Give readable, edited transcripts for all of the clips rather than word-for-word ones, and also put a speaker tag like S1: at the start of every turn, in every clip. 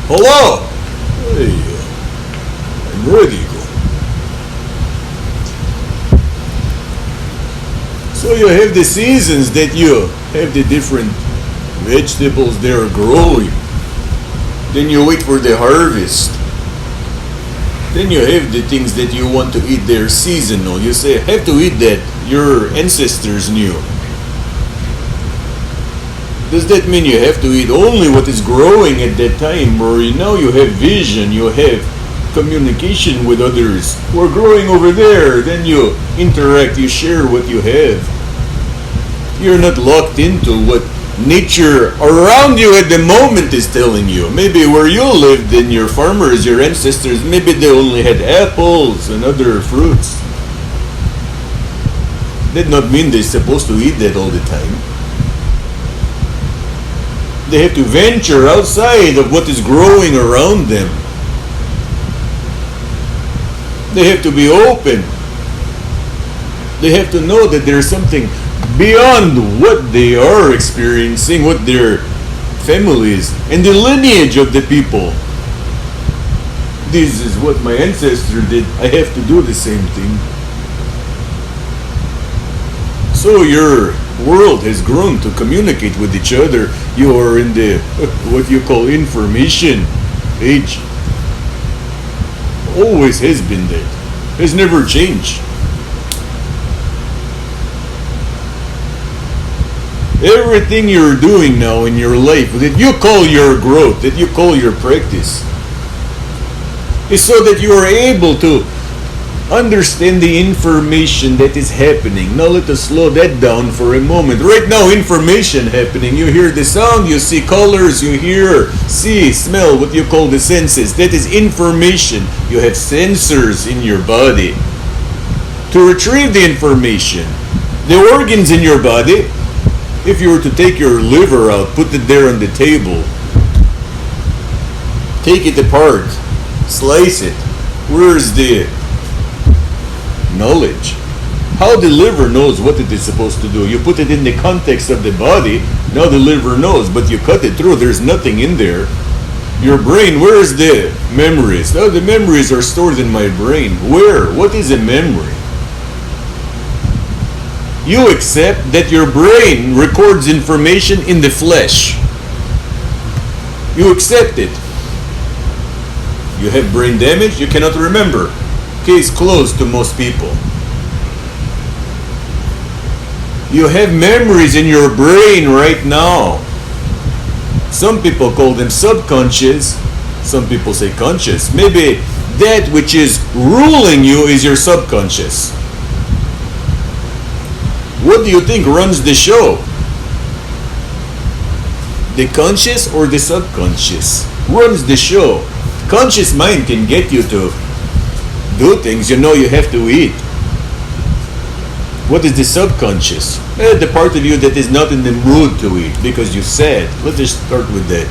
S1: Hello! Hey, I'm ready to go. So you have the seasons that you have the different vegetables that are growing. Then you wait for the harvest. Then you have the things that you want to eat, they're seasonal. You say, I have to eat that your ancestors knew. Does that mean you have to eat only what is growing at that time, or now you have vision, you have communication with others who are growing over there, then you interact, you share what you have. You're not locked into what nature around you at the moment is telling you. Maybe where you lived and your farmers, your ancestors, maybe they only had apples and other fruits. That not mean they're supposed to eat that all the time. They have to venture outside of what is growing around them. They have to be open. They have to know that there's something beyond what they are experiencing, what their families and the lineage of the people. This is what my ancestor did. I have to do the same thing. So your world has grown to communicate with each other. You are in the what you call information age. Always has been that. Has never changed. Everything you're doing now in your life that you call your growth, that you call your practice, is so that you are able to understand the information that is happening. Now let us slow that down for a moment. Right now, information happening. You hear the sound, you see colors, you hear, see, smell, what you call the senses. That is information. You have sensors in your body to retrieve the information. The organs in your body, if you were to take your liver out, put it there on the table, take it apart, slice it. Where's the knowledge? How the liver knows what it is supposed to do. You put it in the context of the body, now the liver knows, but you cut it through, there's nothing in there. Your brain, where is the memories? Now the memories are stored in my brain. Where? What is a memory? You accept that your brain records information in the flesh. You accept it. You have brain damage, you cannot remember. Case closed to most people. You have memories in your brain right now. Some people call them subconscious. Some people say conscious. Maybe that which is ruling you is your subconscious. What do you think runs the show? The conscious or the subconscious runs the show? Conscious mind can get you to do things. You know you have to eat. What is the subconscious? The part of you that is not in the mood to eat because you said. Let's just start with that.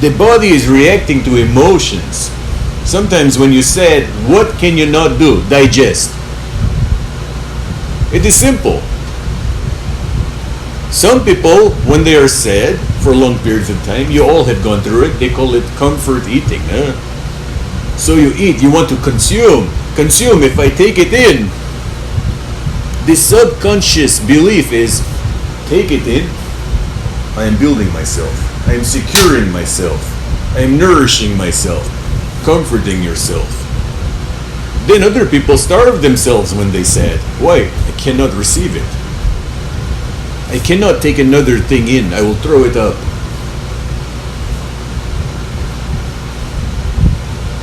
S1: The body is reacting to emotions. Sometimes when you said, what can you not do? Digest. It is simple. Some people, when they are sad for long periods of time, you all have gone through it, they call it comfort eating. So you eat, you want to consume. Consume, if I take it in. The subconscious belief is, take it in, I am building myself. I am securing myself. I am nourishing myself. Comforting yourself. Then other people starve themselves when they said, why? I cannot receive it. I cannot take another thing in. I will throw it up.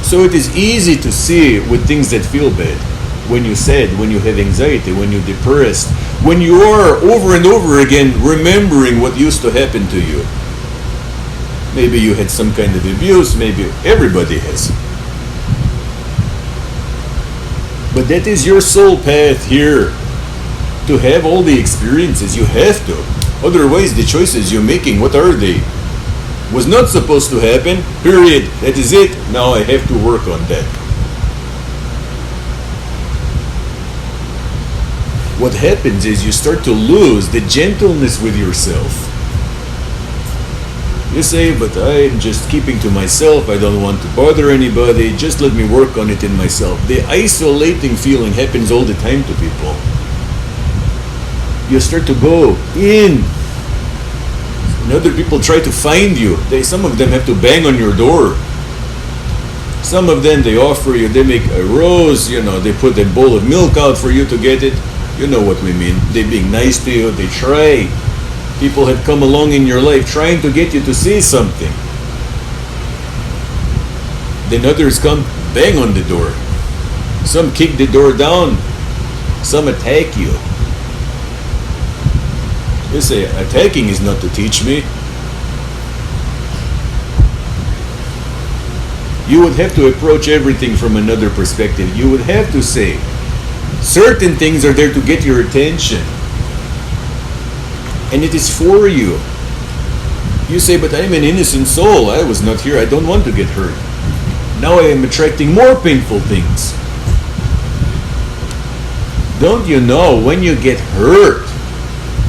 S1: So it is easy to see with things that feel bad. When you said, when you have anxiety, when you're depressed, when you are over and over again remembering what used to happen to you. Maybe you had some kind of abuse, maybe everybody has. But that is your soul path here. To have all the experiences, you have to. Otherwise, the choices you're making, what are they? Was not supposed to happen, period. That is it. Now I have to work on that. What happens is you start to lose the gentleness with yourself. You say, but I'm just keeping to myself, I don't want to bother anybody, just let me work on it in myself. The isolating feeling happens all the time to people. You start to go in, and other people try to find you. Some of them have to bang on your door. Some of them, they offer you, they make a rose, they put a bowl of milk out for you to get it. You know what we mean. They're being nice to you, they try. People have come along in your life trying to get you to see something. Then others come, bang on the door. Some kick the door down. Some attack you. You say, attacking is not to teach me. You would have to approach everything from another perspective. You would have to say, certain things are there to get your attention. And it is for you. You say, but I'm an innocent soul. I was not here. I don't want to get hurt. Now I am attracting more painful things. Don't you know, when you get hurt,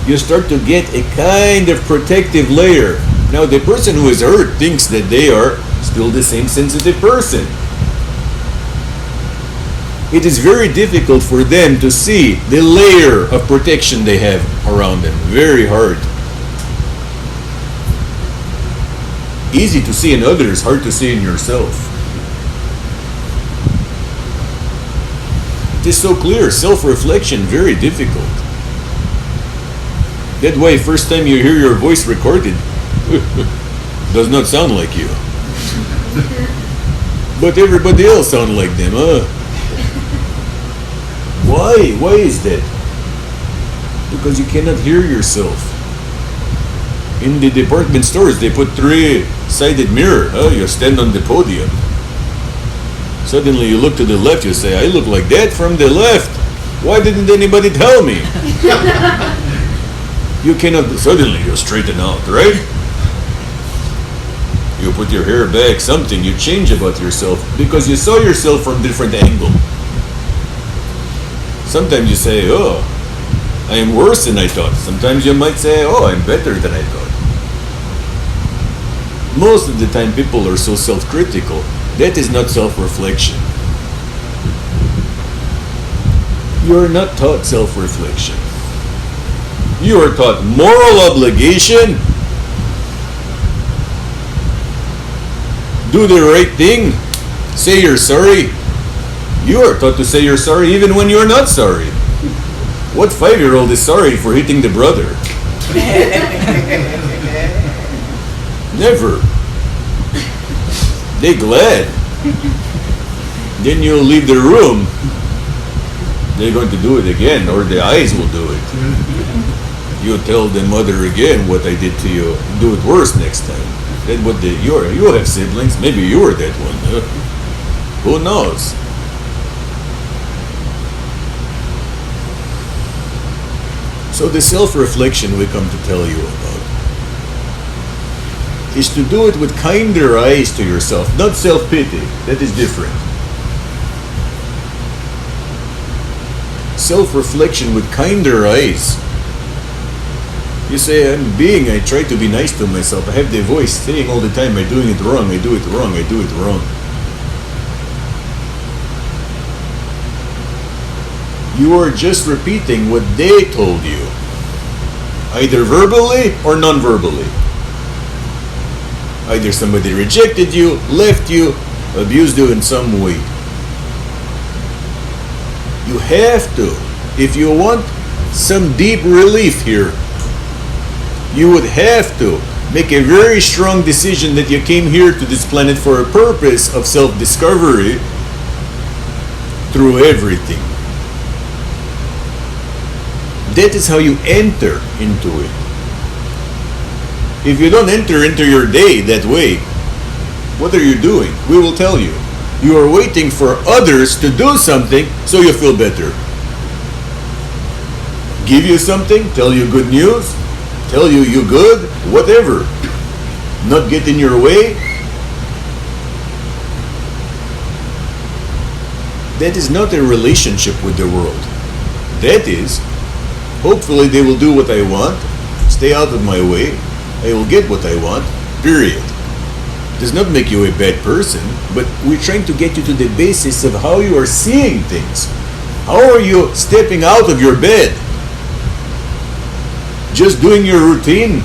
S1: you start to get a kind of protective layer. Now the person who is hurt thinks that they are still the same sensitive person. It is very difficult for them to see the layer of protection they have around them. Very hard. Easy to see in others, hard to see in yourself. It is so clear. Self-reflection, very difficult. That way, first time you hear your voice recorded, does not sound like you. But everybody else sounds like them, huh? Why? Why is that? Because you cannot hear yourself. In the department stores, they put 3-sided mirror. You stand on the podium. Suddenly you look to the left, you say, I look like that from the left. Why didn't anybody tell me? You cannot, suddenly you straighten out, right? You put your hair back, something, you change about yourself because you saw yourself from different angle. Sometimes you say, oh, I am worse than I thought. Sometimes you might say, oh, I'm better than I thought. Most of the time people are so self-critical. That is not self-reflection. You are not taught self-reflection. You are taught moral obligation. Do the right thing. Say you're sorry. You are taught to say you're sorry even when you're not sorry. What 5-year-old is sorry for hitting the brother? Never. They're glad. Then you'll leave the room. They're going to do it again, or the eyes will do it. You tell the mother again what I did to you. Do it worse next time. Then what you have siblings. Maybe you were that one. Who knows? So the self-reflection we come to tell you about is to do it with kinder eyes to yourself, not self-pity. That is different. Self-reflection with kinder eyes. You say, I try to be nice to myself. I have the voice saying all the time, I'm doing it wrong, I do it wrong, I do it wrong. You are just repeating what they told you, either verbally or non-verbally. Either somebody rejected you, left you, abused you in some way. You have to, if you want some deep relief here, you would have to make a very strong decision that you came here to this planet for a purpose of self-discovery through everything. That is how you enter into it. If you don't enter into your day that way, what are you doing? We will tell you. You are waiting for others to do something so you feel better. Give you something, tell you good news, tell you you're good, whatever. Not get in your way. That is not a relationship with the world. That is, hopefully they will do what I want, stay out of my way, I will get what I want, Period. Does not make you a bad person, but we're trying to get you to the basis of how you are seeing things. How are you stepping out of your bed? Just doing your routine?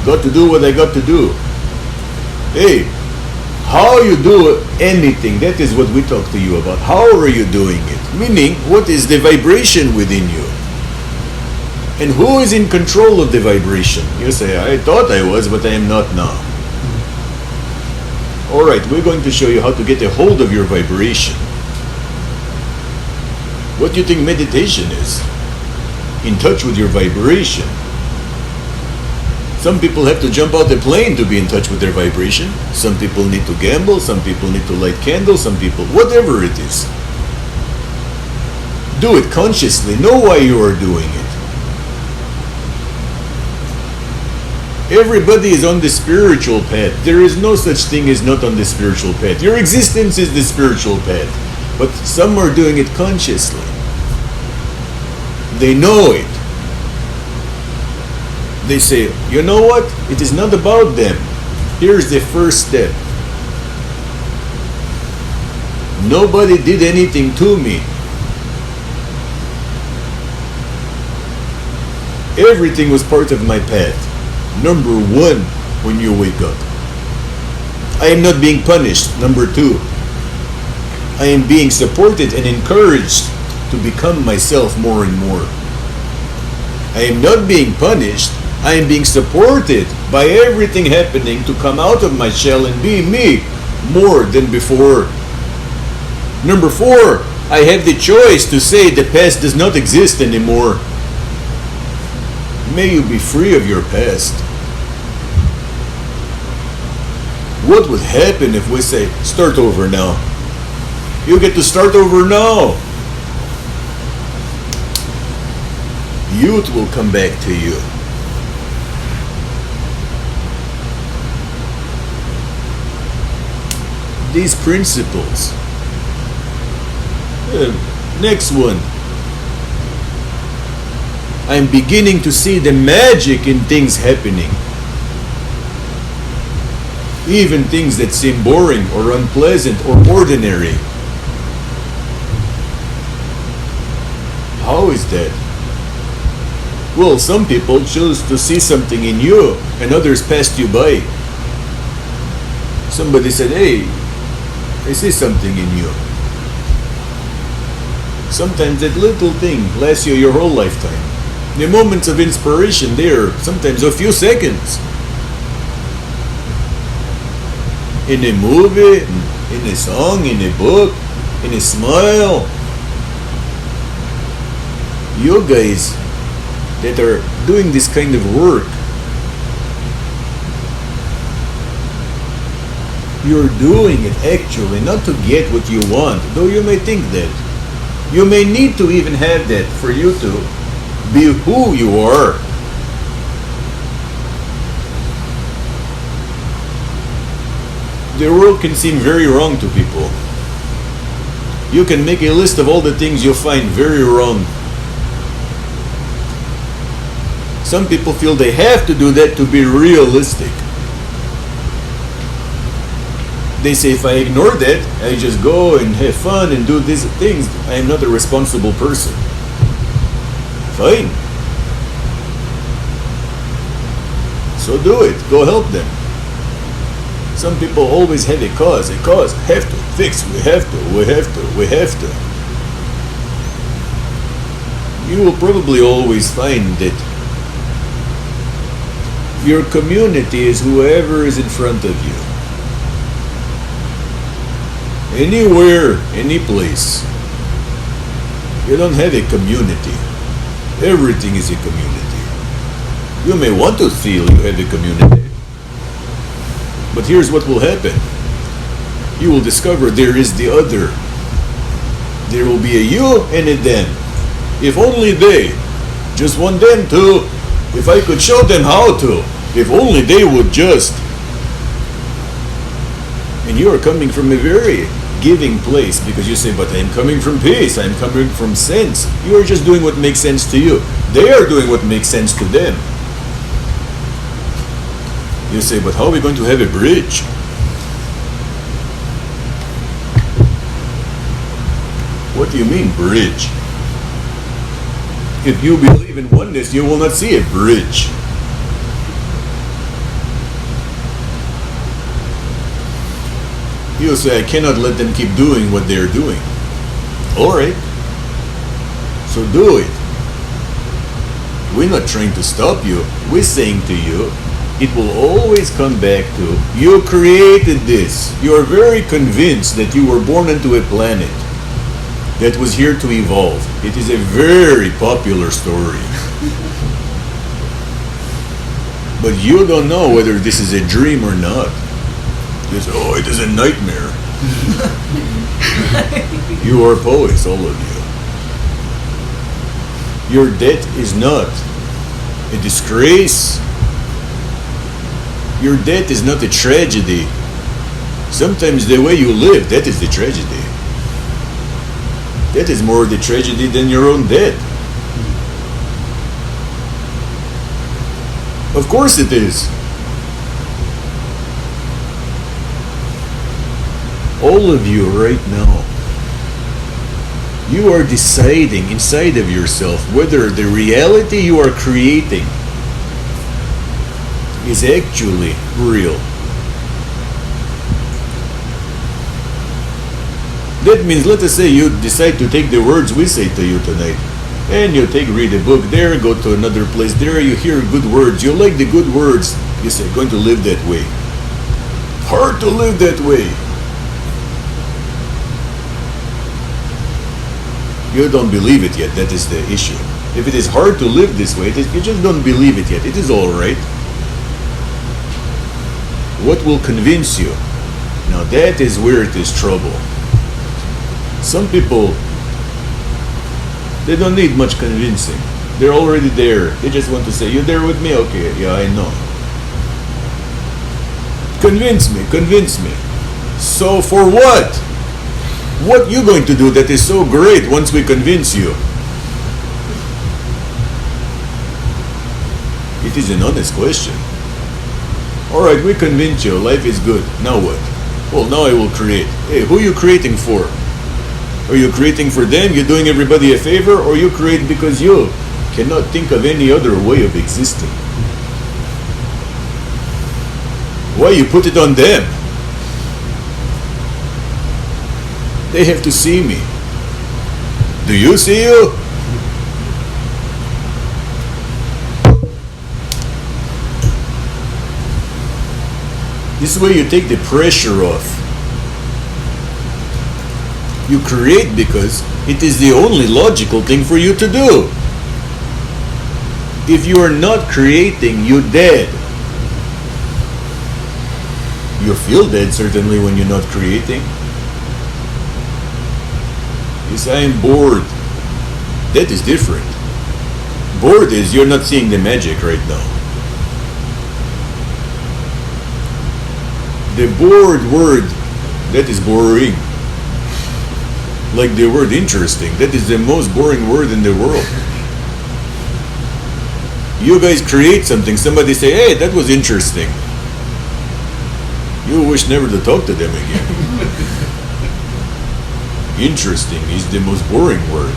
S1: Got to do what I got to do. Hey, how you do anything, that is what we talk to you about. How are you doing it? Meaning, what is the vibration within you? And who is in control of the vibration? You say, I thought I was, but I am not now. Alright, we're going to show you how to get a hold of your vibration. What do you think meditation is? In touch with your vibration. Some people have to jump out the plane to be in touch with their vibration. Some people need to gamble, some people need to light candles, some people, whatever it is. Do it consciously, know why you are doing it. Everybody is on the spiritual path. There is no such thing as not on the spiritual path. Your existence is the spiritual path. But some are doing it consciously. They know it. They say, you know what? It is not about them. Here's the first step. Nobody did anything to me. Everything was part of my path. Number one, when you wake up. I am not being punished. Number two, I am being supported and encouraged to become myself more and more. I am not being punished. I am being supported by everything happening to come out of my shell and be me more than before. Number four, I have the choice to say the past does not exist anymore. May you be free of your past. What would happen if we say, start over now? You get to start over now. Youth will come back to you. These principles. Next one. I'm beginning to see the magic in things happening. Even things that seem boring or unpleasant or ordinary. How is that? Well, some people choose to see something in you and others passed you by. Somebody said, hey, I see something in you. Sometimes that little thing lasts you your whole lifetime. The moments of inspiration there, sometimes a few seconds. In a movie, in a song, in a book, in a smile. You guys that are doing this kind of work, you're doing it actually not to get what you want, though you may think that. You may need to even have that for you to be who you are. The world can seem very wrong to people. You can make a list of all the things you find very wrong. Some people feel they have to do that to be realistic. They say, if I ignore that, I just go and have fun and do these things, I am not a responsible person. Fine. So do it. Go help them. Some people always have a cause, have to fix, we have to. You will probably always find that your community is whoever is in front of you. Anywhere, any place. You don't have a community. Everything is a community. You may want to feel you have a community. But here's what will happen. You will discover there is the other. There will be a you and a them. If only they, just want them to, if I could show them how to, if only they would just. And you are coming from a very giving place because you say, but I'm coming from peace, I'm coming from sense. You are just doing what makes sense to you. They are doing what makes sense to them. You say, but how are we going to have a bridge? What do you mean, bridge? If you believe in oneness, you will not see a bridge. You say, I cannot let them keep doing what they are doing. Alright. So do it. We're not trying to stop you. We're saying to you, it will always come back to, you created this. You are very convinced that you were born into a planet that was here to evolve. It is a very popular story. But you don't know whether this is a dream or not. You say, oh, it is a nightmare. You are poets, all of you. Your death is not a disgrace. Your death is not a tragedy. Sometimes the way you live, that is the tragedy. That is more the tragedy than your own death. Of course it is. All of you right now, you are deciding inside of yourself whether the reality you are creating is actually real. That means, let us say you decide to take the words we say to you tonight, and you read a book there, go to another place there, you hear good words, you like the good words, you say, going to live that way. Hard to live that way. You don't believe it yet, that is the issue. If it is hard to live this way, you just don't believe it yet. It is alright. What will convince you? Now that is where it is trouble. Some people, they don't need much convincing. They're already there. They just want to say, you there with me? Okay, yeah, I know. Convince me, convince me. So for what? What are you going to do that is so great once we convince you? It is an honest question. Alright, we convince you, life is good. Now what? Well, now I will create. Hey, who are you creating for? Are you creating for them? You're doing everybody a favor? Or you create because you cannot think of any other way of existing? Why you put it on them? They have to see me. Do you see you? This way you take the pressure off. You create because it is the only logical thing for you to do. If you are not creating, you're dead. You feel dead certainly when you're not creating. You say, I'm bored. That is different. Bored is you're not seeing the magic right now. The bored word, that is boring. Like the word interesting, that is the most boring word in the world. You guys create something, somebody say, hey, that was interesting. You wish never to talk to them again. Interesting is the most boring word.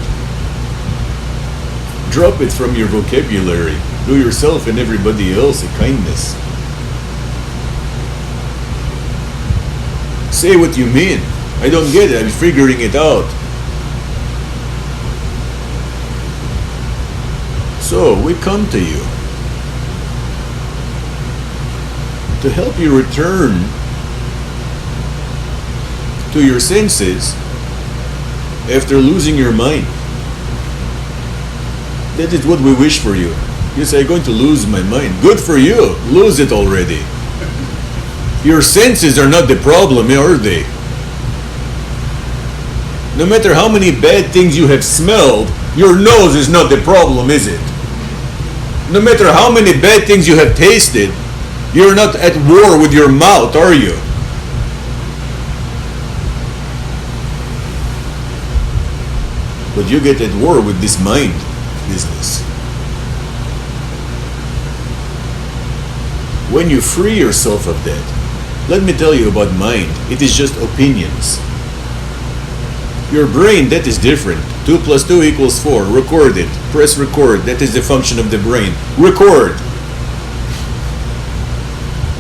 S1: Drop it from your vocabulary. Do yourself and everybody else a kindness. Say what you mean. I don't get it. I'm figuring it out. So we come to you to help you return to your senses after losing your mind. That is what we wish for you. You say, I'm going to lose my mind. Good for you. Lose it already. Your senses are not the problem, are they? No matter how many bad things you have smelled, your nose is not the problem, is it? No matter how many bad things you have tasted, you're not at war with your mouth, are you? But you get at war with this mind business. When you free yourself of that, let me tell you about mind. It is just opinions. Your brain, that is different. 2 plus 2 equals 4. Record it. Press record. That is the function of the brain. Record.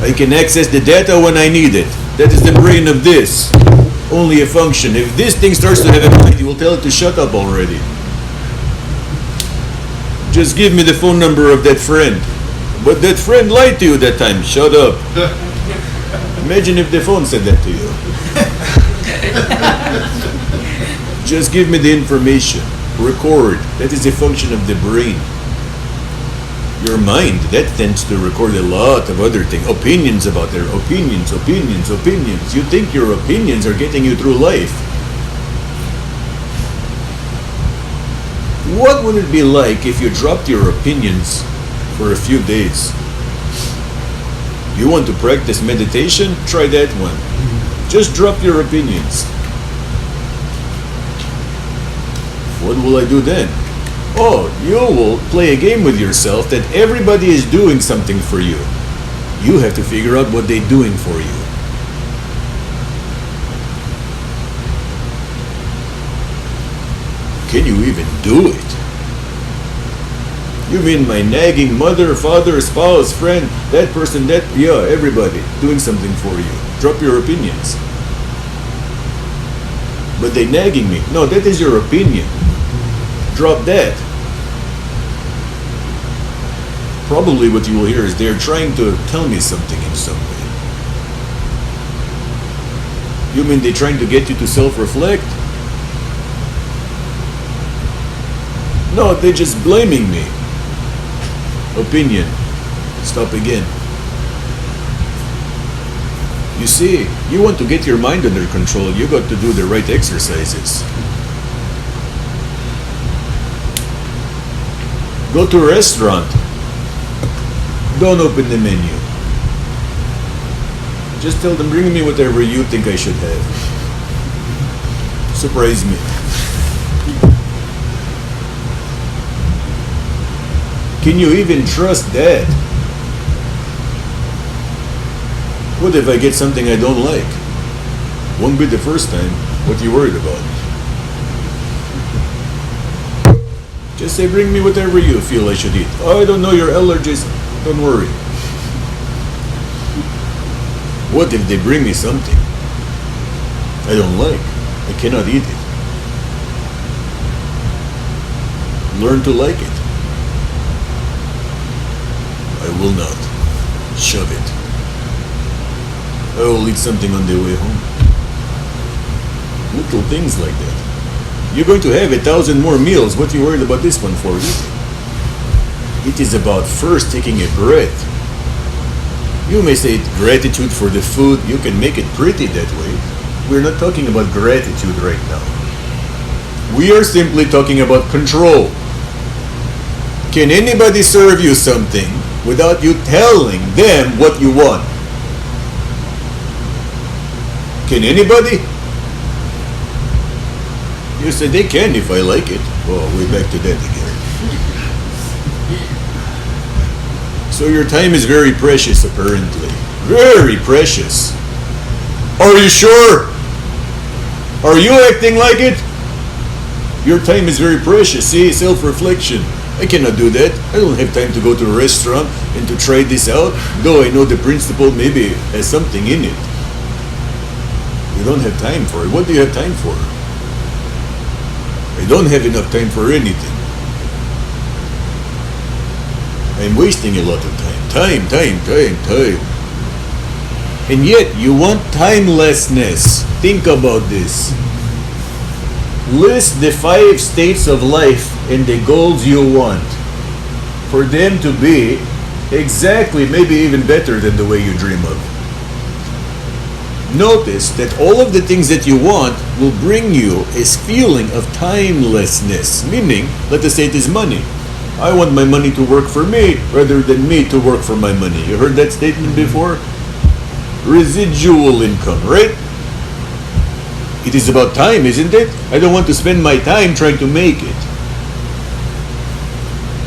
S1: I can access the data when I need it. That is the brain of this. Only a function. If this thing starts to have a mind, you will tell it to shut up already. Just give me the phone number of that friend. But that friend lied to you that time. Shut up. Imagine if the phone said that to you. Just give me the information. Record. That is a function of the brain. Your mind, that tends to record a lot of other things. Opinions about their opinions. You think your opinions are getting you through life. What would it be like if you dropped your opinions for a few days? You want to practice meditation? Try that one. Just drop your opinions. What will I do then? Oh, you will play a game with yourself that everybody is doing something for you. You have to figure out what they're doing for you. Can you even do it? You mean my nagging mother, father, spouse, friend, that person, that... Yeah, everybody doing something for you. Drop your opinions. But they nagging me. No, that is your opinion. Drop that. Probably what you will hear is they're trying to tell me something in some way. You mean they're trying to get you to self-reflect? No, they're just blaming me. Opinion. Stop again. You see, you want to get your mind under control, you got to do the right exercises. Go to a restaurant. Don't open the menu. Just tell them, bring me whatever you think I should have. Surprise me. Can you even trust that? What if I get something I don't like? Won't be the first time. What are you worried about? Just say, bring me whatever you feel I should eat. Oh, I don't know your allergies. Don't worry. What if they bring me something I don't like? I cannot eat it. Learn to like it. I will not. Shove it. I will eat something on the way home. Little things like that. You're going to have 1,000 more meals. What are you worried about this one for? It is about first taking a breath. You may say gratitude for the food. You can make it pretty that way. We're not talking about gratitude right now. We are simply talking about control. Can anybody serve you something without you telling them what you want? Can anybody? You say they can if I like it. Oh, we're back to that again. So your time is very precious, apparently. Very precious. Are you sure? Are you acting like it? Your time is very precious. See, self-reflection. I cannot do that. I don't have time to go to a restaurant and to try this out, though I know the principle maybe has something in it. You don't have time for it. What do you have time for? I don't have enough time for anything. I'm wasting a lot of time. Time. And yet, you want timelessness. Think about this. List the 5 states of life and the goals you want. For them to be exactly, maybe even better than the way you dream of. Notice that all of the things that you want will bring you a feeling of timelessness. Meaning, let us say it is money. I want my money to work for me rather than me to work for my money. You heard that statement before? Residual income, right? It is about time, isn't it? I don't want to spend my time trying to make it.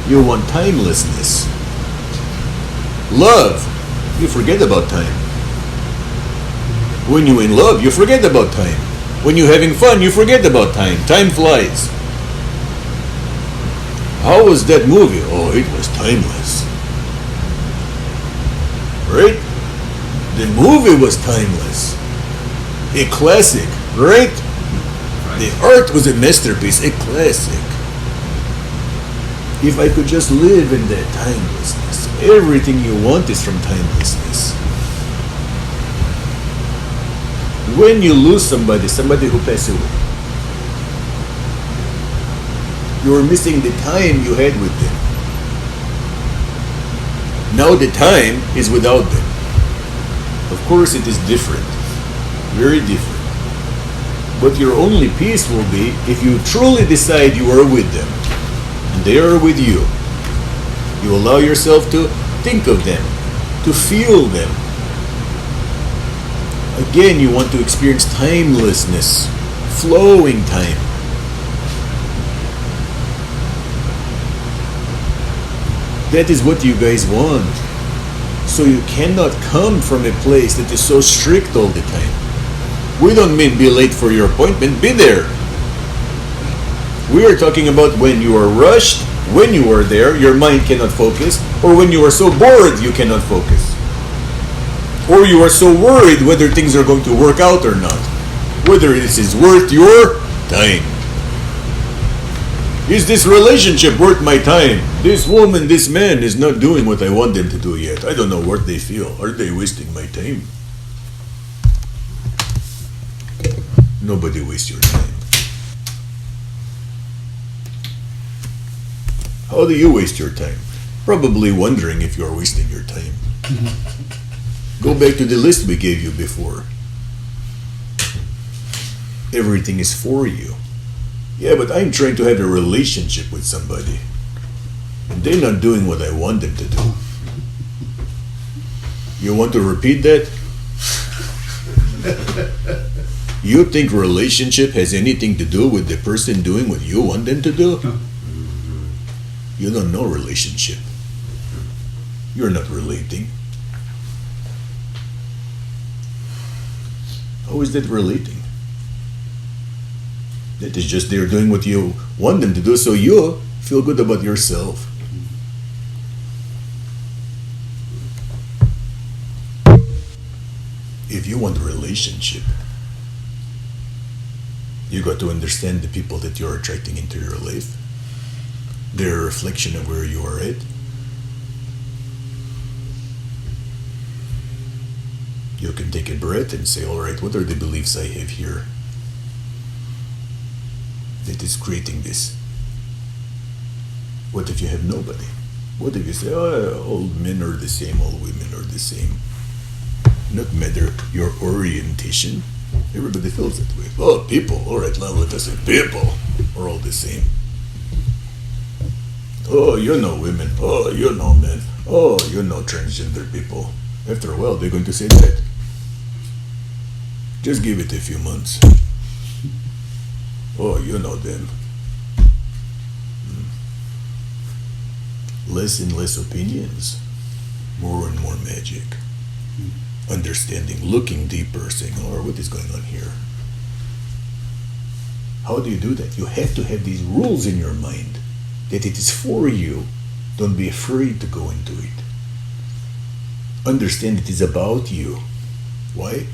S1: You want timelessness. Love. you forget about time. When you're in love, you forget about time. When you're having fun, you forget about time. Time flies. How was that movie? Oh, it was timeless. Right? The movie was timeless. A classic, right? The art was a masterpiece, a classic. If I could just live in that timelessness, everything you want is from timelessness. When you lose somebody who passed away, you're missing the time you had with them. Now the time is without them. Of course it is different, very different. But your only peace will be if you truly decide you are with them and they are with you. You allow yourself to think of them, to feel them. Again, you want to experience timelessness, flowing time. That is what you guys want. So you cannot come from a place that is so strict all the time. We don't mean be late for your appointment, be there. We are talking about when you are rushed, when you are there, your mind cannot focus, or when you are so bored you cannot focus. Or you are so worried whether things are going to work out or not. Whether this is worth your time. Is this relationship worth my time? This woman, this man is not doing what I want them to do yet. I don't know what they feel. Are they wasting my time? Nobody wastes your time. How do you waste your time? Probably wondering if you are wasting your time. Go back to the list we gave you before. Everything is for you. Yeah, but I'm trying to have a relationship with somebody. And they're not doing what I want them to do. You want to repeat that? You think relationship has anything to do with the person doing what you want them to do? You don't know relationship. You're not relating. How is that relating? That is just they're doing what you want them to do, so you feel good about yourself. If you want a relationship, you got to understand the people that you're attracting into your life. They're a reflection of where you are at. You can take a breath and say, all right, what are the beliefs I have here that is creating this? What if you have nobody? What if you say, oh, all men are the same, all women are the same? Not matter your orientation. Everybody feels that way. Oh, people, all right, now let us say people are all the same. Oh, you know women. Oh, you know men. Oh, you know transgender people. After a while, they're going to say that. Just give it a few months. Oh, you know them. Less and less opinions. More and more magic. Understanding, looking deeper, saying, oh, what is going on here? How do you do that? You have to have these rules in your mind that it is for you. Don't be afraid to go into it. Understand it is about you. Why?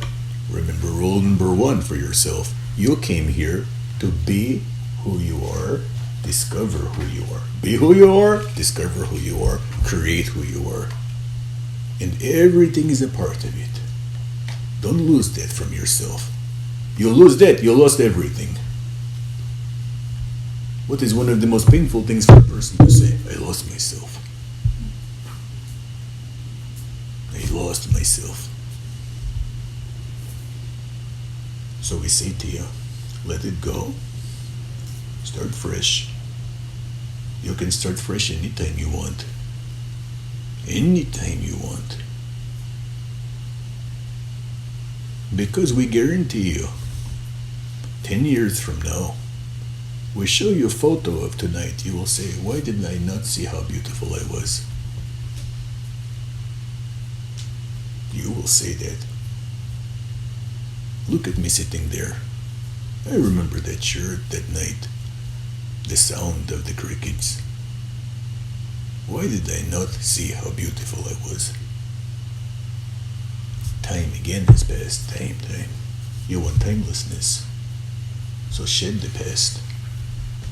S1: Remember rule number 1 for yourself. You came here to be who you are, discover who you are. Be who you are, discover who you are, create who you are. And everything is a part of it. Don't lose that from yourself. You lose that, you lost everything. What is one of the most painful things for a person to say? I lost myself. I lost myself. So we say to you, let it go. Start fresh. You can start fresh anytime you want. Anytime you want. Because we guarantee you, 10 years from now, we show you a photo of tonight, you will say, why did I not see how beautiful I was? You will say that. Look at me sitting there. I remember that shirt that night. The sound of the crickets. Why did I not see how beautiful I was? Time again has passed. Time. You want timelessness, so shed the past.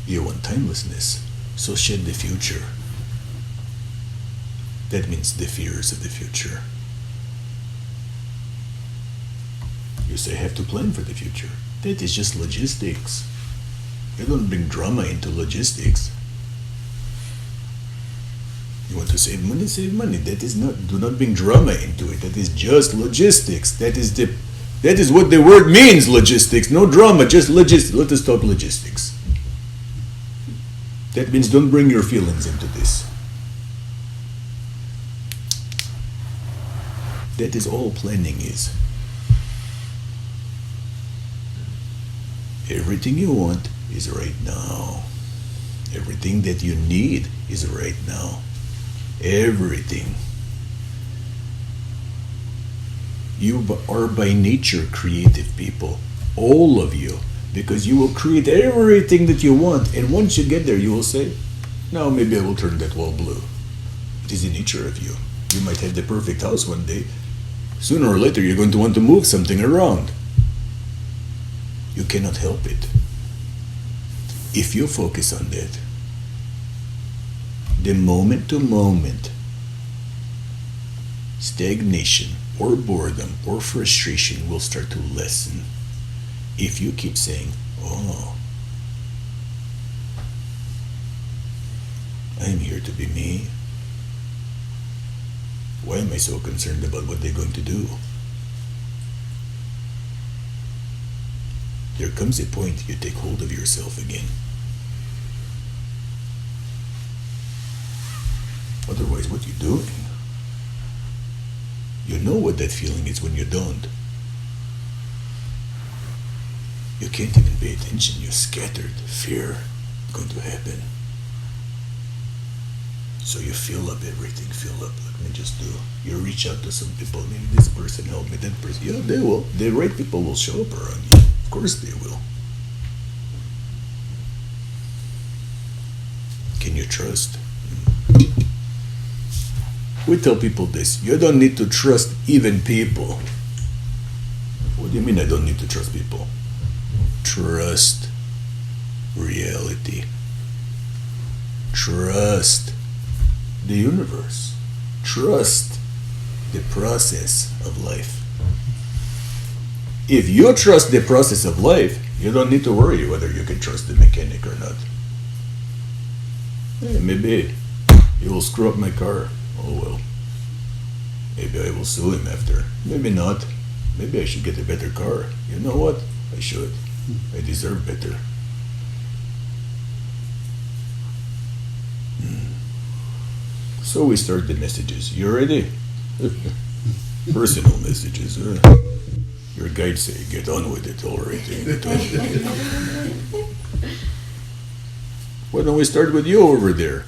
S1: You want timelessness, so shed the future. That means the fears of the future. You say, I have to plan for the future. That is just logistics. You don't bring drama into logistics. You want to save money? Save money. That is not. Do not bring drama into it. That is just logistics. That is what the word means. Logistics. No drama. Just logistics. Let us talk logistics. That means don't bring your feelings into this. That is all planning is. Everything you want is right now. Everything that you need is right now. Everything. You are by nature creative people. All of you. Because you will create everything that you want. And once you get there, you will say, now maybe I will turn that wall blue. It is the nature of you. You might have the perfect house one day. Sooner or later, you're going to want to move something around. You cannot help it. If you focus on that, the moment to moment stagnation or boredom or frustration will start to lessen. If you keep saying, oh, I'm here to be me. Why am I so concerned about what they're going to do? There comes a point you take hold of yourself again. Otherwise, what are you doing? You know what that feeling is when you don't. You can't even pay attention. You're scattered. Fear going to happen. So you fill up everything. Fill up. Let me just do. You reach out to some people. Maybe this person help me. That person. Yeah, they will. The right people will show up around you. Of course they will. Can you trust? We tell people this. You don't need to trust even people. What do you mean I don't need to trust people? Trust reality. Trust the universe. Trust the process of life. If you trust the process of life, you don't need to worry whether you can trust the mechanic or not. Hey, maybe he will screw up my car. Oh well. Maybe I will sue him after. Maybe not. Maybe I should get a better car. You know what? I should. I deserve better. So we start the messages. You ready? Personal messages. Your guide say, get on with it already. Get on with it. Why don't we start with you over there?